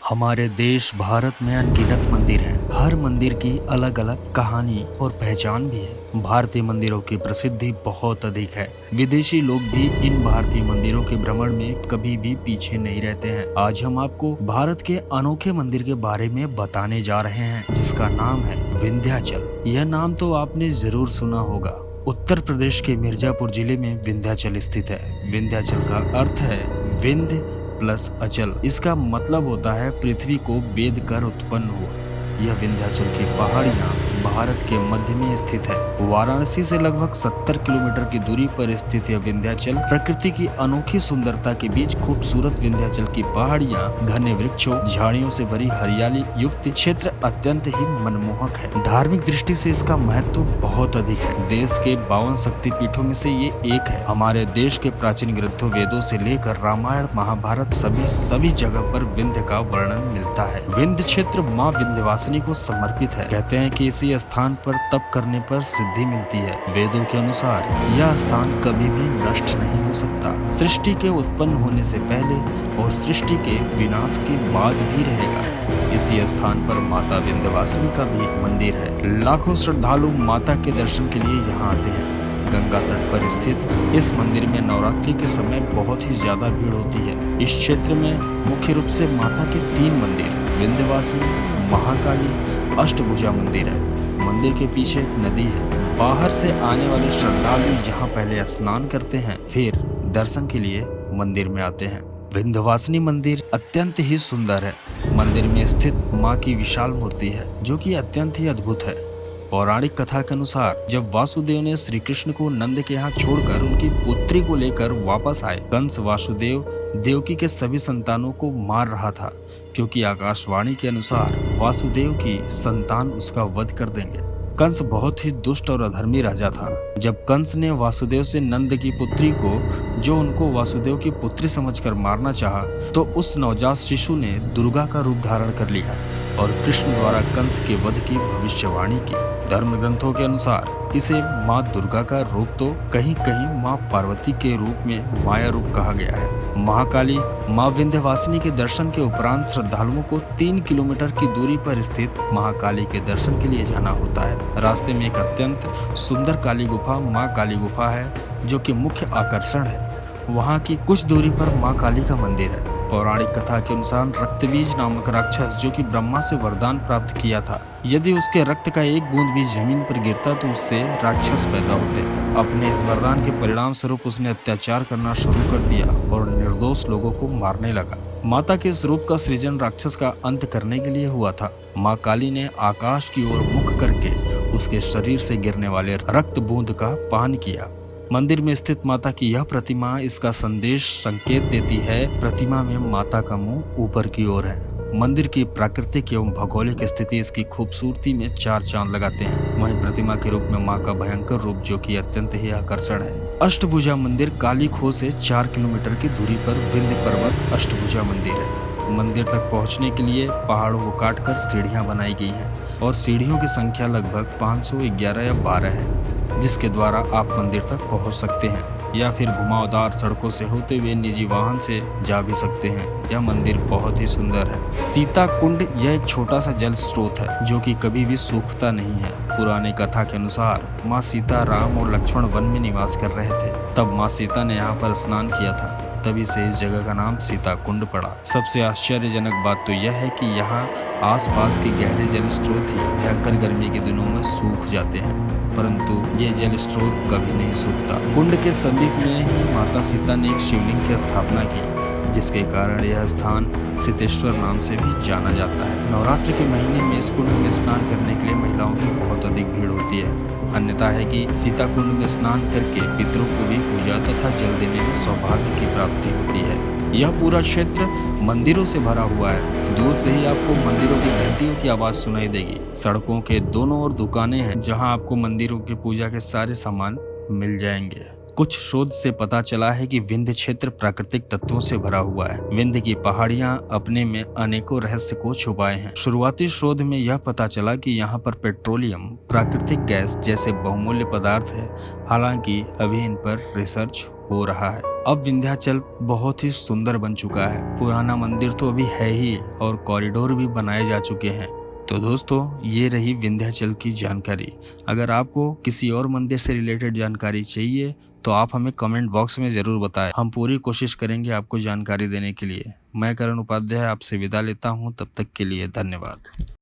हमारे देश भारत में अनगिनत मंदिर हैं। हर मंदिर की अलग अलग कहानी और पहचान भी है। भारतीय मंदिरों की प्रसिद्धि बहुत अधिक है। विदेशी लोग भी इन भारतीय मंदिरों के भ्रमण में कभी भी पीछे नहीं रहते हैं। आज हम आपको भारत के अनोखे मंदिर के बारे में बताने जा रहे हैं, जिसका नाम है विंध्याचल। यह नाम तो आपने जरूर सुना होगा। उत्तर प्रदेश के मिर्जापुर जिले में विंध्याचल स्थित है। विंध्याचल का अर्थ है विंध्य प्लस अचल। इसका मतलब होता है पृथ्वी को वेद कर उत्पन्न हुआ। यह विंध्याचल की पहाड़ियां भारत के मध्य में स्थित है। वाराणसी से लगभग 70 किलोमीटर की दूरी पर स्थित यह विंध्याचल प्रकृति की अनोखी सुंदरता के बीच खूबसूरत विंध्याचल की पहाड़ियां घने वृक्षों झाड़ियों से भरी हरियाली युक्त क्षेत्र अत्यंत ही मनमोहक है। धार्मिक दृष्टि से इसका महत्व बहुत अधिक है। देश के 52 शक्ति पीठों में से ये एक है। हमारे देश के प्राचीन ग्रंथों वेदों से लेकर रामायण महाभारत सभी जगह पर विंध्य का वर्णन मिलता है। विंध्य क्षेत्र माँ विंध्यवासिनी को समर्पित है। कहते हैं कि इसी स्थान पर तप करने पर सिद्धि मिलती है। वेदों के अनुसार यह स्थान कभी भी नष्ट नहीं हो सकता। सृष्टि के उत्पन्न होने से पहले और सृष्टि के विनाश के बाद भी रहेगा। इसी स्थान पर माता विंध्यवासिनी का भी मंदिर है। लाखों श्रद्धालु माता के दर्शन के लिए यहाँ आते हैं। गंगा तट पर स्थित इस मंदिर में नवरात्रि के समय बहुत ही ज्यादा भीड़ होती है। इस क्षेत्र में मुख्य रूप से माता के 3 मंदिर विंध्यवासिनी, महाकाली, अष्टभुजा मंदिर है। मंदिर के पीछे नदी है। बाहर से आने वाले श्रद्धालु यहाँ पहले स्नान करते हैं, फिर दर्शन के लिए मंदिर में आते हैं। विंध्यवासिनी मंदिर अत्यंत ही सुंदर है। मंदिर में स्थित माँ की विशाल मूर्ति है, जो कि अत्यंत ही अद्भुत है। पौराणिक कथा के अनुसार जब वासुदेव ने श्री कृष्ण को नंद के यहाँ छोड़कर उनकी पुत्री को लेकर वापस आए, कंस वासुदेव देवकी के सभी संतानों को मार रहा था, क्योंकि आकाशवाणी के अनुसार वासुदेव की संतान उसका वध कर देंगे। कंस बहुत ही दुष्ट और अधर्मी राजा था। जब कंस ने वासुदेव से नंद की पुत्री को, जो उनको वासुदेव की पुत्री समझकर मारना चाहा, तो उस नवजात शिशु ने दुर्गा का रूप धारण कर लिया और कृष्ण द्वारा कंस के वध की भविष्यवाणी की। धर्म ग्रंथों के अनुसार इसे माँ दुर्गा का रूप तो कहीं कहीं माँ पार्वती के रूप में माया रूप कहा गया है। महाकाली माँ विंध्यवासिनी के दर्शन के उपरांत श्रद्धालुओं को 3 किलोमीटर की दूरी पर स्थित महाकाली के दर्शन के लिए जाना होता है। रास्ते में एक अत्यंत सुंदर काली गुफा माँ काली गुफा है, जो कि मुख्य आकर्षण है। वहाँ की कुछ दूरी पर माँ काली का मंदिर है। पौराणिक कथा के अनुसार रक्तबीज नामक राक्षस, जो कि ब्रह्मा से वरदान प्राप्त किया था, यदि उसके रक्त का एक बूंद भी जमीन पर गिरता तो उससे राक्षस पैदा होते। अपने इस वरदान के परिणाम स्वरूप उसने अत्याचार करना शुरू कर दिया और निर्दोष लोगों को मारने लगा। माता के इस रूप का सृजन राक्षस का अंत करने के लिए हुआ था। माँ काली ने आकाश की ओर मुख करके उसके शरीर से गिरने वाले रक्त बूंद का पान किया। मंदिर में स्थित माता की यह प्रतिमा इसका संदेश संकेत देती है। प्रतिमा में माता का मुंह ऊपर की ओर है। मंदिर की प्राकृतिक एवं भौगोलिक स्थिति इसकी खूबसूरती में 4 चांद लगाते हैं। वहीं प्रतिमा के रूप में मां का भयंकर रूप, जो कि अत्यंत ही आकर्षण है। अष्टभुजा मंदिर काली खो से 4 किलोमीटर की दूरी पर विंध्य पर्वत अष्टभुजा मंदिर है। मंदिर तक पहुंचने के लिए पहाड़ों को काटकर सीढ़ियां बनाई गई हैं और सीढ़ियों की संख्या लगभग 511 या 12 है, जिसके द्वारा आप मंदिर तक पहुंच सकते हैं या फिर घुमावदार सड़कों से होते हुए निजी वाहन से जा भी सकते हैं। यह मंदिर बहुत ही सुंदर है। सीता कुंड यह एक छोटा सा जल स्रोत है, जो कि कभी भी सूखता नहीं है। पुरानी कथा के अनुसार माँ सीता, राम और लक्ष्मण वन में निवास कर रहे थे। तब माँ सीता ने यहाँ पर स्नान किया था, तभी से इस जगह का नाम सीता कुंड पड़ा। सबसे आश्चर्यजनक बात तो यह है कि यहाँ आसपास के गहरे जल स्रोत ही भयंकर गर्मी के दिनों में सूख जाते हैं, परंतु ये जल स्रोत कभी नहीं सूखता। कुंड के समीप में ही माता सीता ने एक शिवलिंग की स्थापना की, जिसके कारण यह स्थान सिद्धेश्वर नाम से भी जाना जाता है। नवरात्रि के महीने में इस कुंड में स्नान करने के लिए महिलाओं की बहुत अधिक भीड़ होती है। अन्यथा है कि सीता कुंड में स्नान करके पितरों को भी पूजा तथा जल देने में सौभाग्य की प्राप्ति होती है। यह पूरा क्षेत्र मंदिरों से भरा हुआ है। दूर से ही आपको मंदिरों की घंटियों की आवाज सुनाई देगी। सड़कों के दोनों ओर दुकानें हैं, जहां आपको मंदिरों की पूजा के सारे सामान मिल जाएंगे। कुछ शोध से पता चला है कि विंध्य क्षेत्र प्राकृतिक तत्वों से भरा हुआ है। विंध्य की पहाड़ियां अपने में अनेकों रहस्य को छुपाए हैं। शुरुआती शोध में यह पता चला कि यहाँ पर पेट्रोलियम, प्राकृतिक गैस जैसे बहुमूल्य पदार्थ है। हालांकि अभी इन पर रिसर्च हो रहा है। अब विंध्याचल बहुत ही सुंदर बन चुका है। पुराना मंदिर तो अभी है ही और कॉरिडोर भी बनाए जा चुके हैं। तो दोस्तों, ये रही विंध्याचल की जानकारी। अगर आपको किसी और मंदिर से रिलेटेड जानकारी चाहिए तो आप हमें कमेंट बॉक्स में ज़रूर बताएं। हम पूरी कोशिश करेंगे आपको जानकारी देने के लिए। मैं करण उपाध्याय आपसे विदा लेता हूँ। तब तक के लिए धन्यवाद।